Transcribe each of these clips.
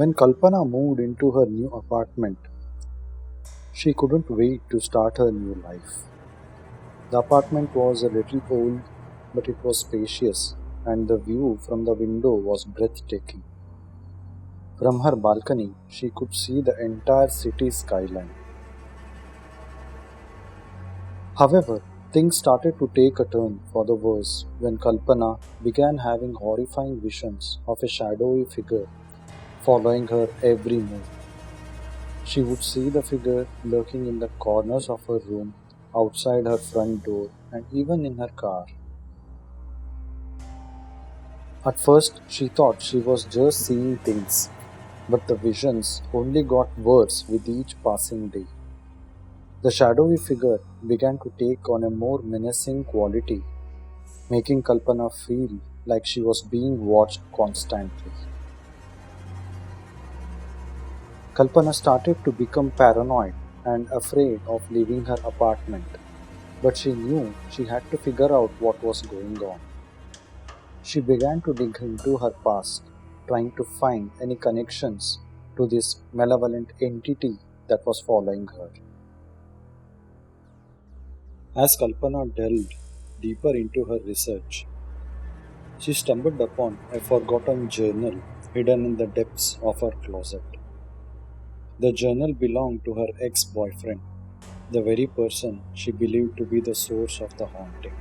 When Kalpana moved into her new apartment, she couldn't wait to start her new life. The apartment was a little old, but it was spacious, and the view from the window was breathtaking. From her balcony, she could see the entire city skyline. However, things started to take a turn for the worse when Kalpana began having horrifying visions of a shadowy figure following her every move. She would see the figure lurking in the corners of her room, outside her front door, and even in her car. At first, she thought she was just seeing things, but the visions only got worse with each passing day. The shadowy figure began to take on a more menacing quality, making Kalpana feel like she was being watched constantly. Kalpana started to become paranoid and afraid of leaving her apartment, but she knew she had to figure out what was going on. She began to dig into her past, trying to find any connections to this malevolent entity that was following her. As Kalpana delved deeper into her research, she stumbled upon a forgotten journal hidden in the depths of her closet. The journal belonged to her ex boyfriend, the very person she believed to be the source of the haunting.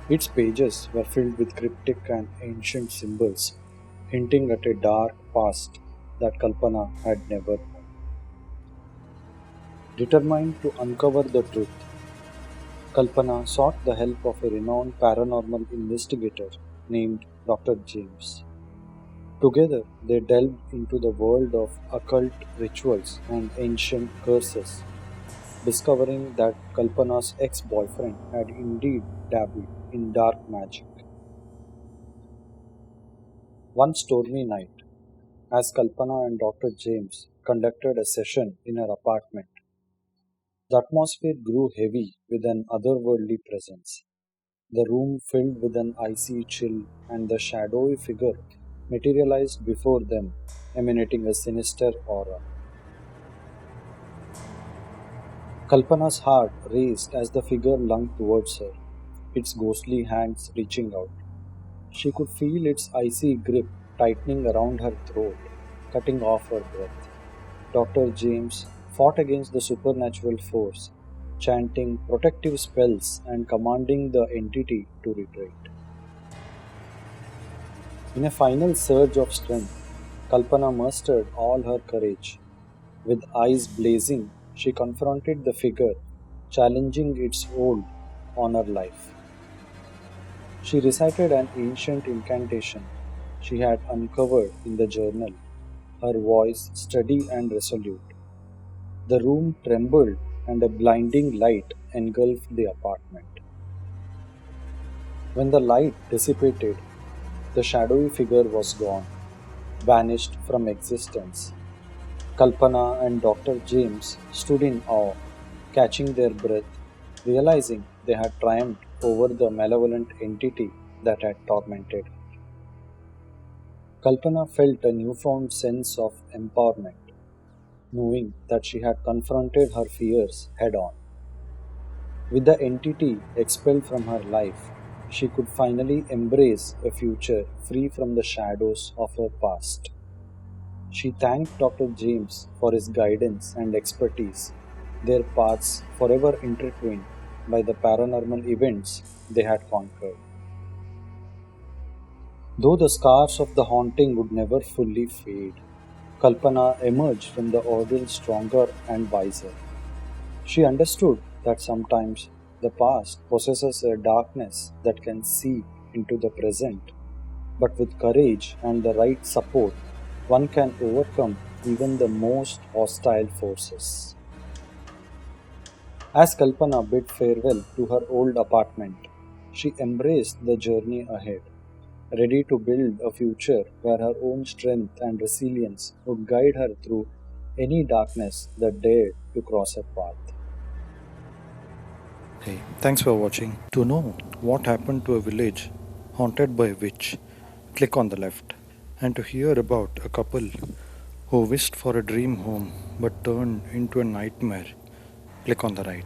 Its pages were filled with cryptic and ancient symbols, hinting at a dark past that Kalpana had never known. Determined to uncover the truth, Kalpana sought the help of a renowned paranormal investigator named Dr. James. Together, they delved into the world of occult rituals and ancient curses, discovering that Kalpana's ex boyfriend had indeed dabbled in dark magic. One stormy night, as Kalpana and Dr. James conducted a session in her apartment, the atmosphere grew heavy with an otherworldly presence. The room filled with an icy chill, and the shadowy figure materialized before them, emanating a sinister aura. Kalpana's heart raced as the figure lunged towards her, its ghostly hands reaching out. She could feel its icy grip tightening around her throat, cutting off her breath. Dr. James fought against the supernatural force, chanting protective spells and commanding the entity to retreat. In a final surge of strength, Kalpana mustered all her courage. With eyes blazing, she confronted the figure, challenging its hold on her life. She recited an ancient incantation she had uncovered in the journal, her voice steady and resolute. The room trembled and a blinding light engulfed the apartment. When the light dissipated, the shadowy figure was gone, vanished from existence. Kalpana and Dr. James stood in awe, catching their breath, realizing they had triumphed over the malevolent entity that had tormented her. Kalpana felt a newfound sense of empowerment, knowing that she had confronted her fears head on. With the entity expelled from her life, she could finally embrace a future free from the shadows of her past. She thanked Dr. James for his guidance and expertise, their paths forever intertwined by the paranormal events they had conquered. Though the scars of the haunting would never fully fade, Kalpana emerged from the ordeal stronger and wiser. She understood that sometimes the past possesses a darkness that can seep into the present, but with courage and the right support, one can overcome even the most hostile forces. As Kalpana bid farewell to her old apartment, she embraced the journey ahead, ready to build a future where her own strength and resilience would guide her through any darkness that dared to cross her path. Hey, thanks for watching. To know what happened to a village haunted by a witch, click on the left. and to hear about a couple who wished for a dream home but turned into a nightmare, click on the right.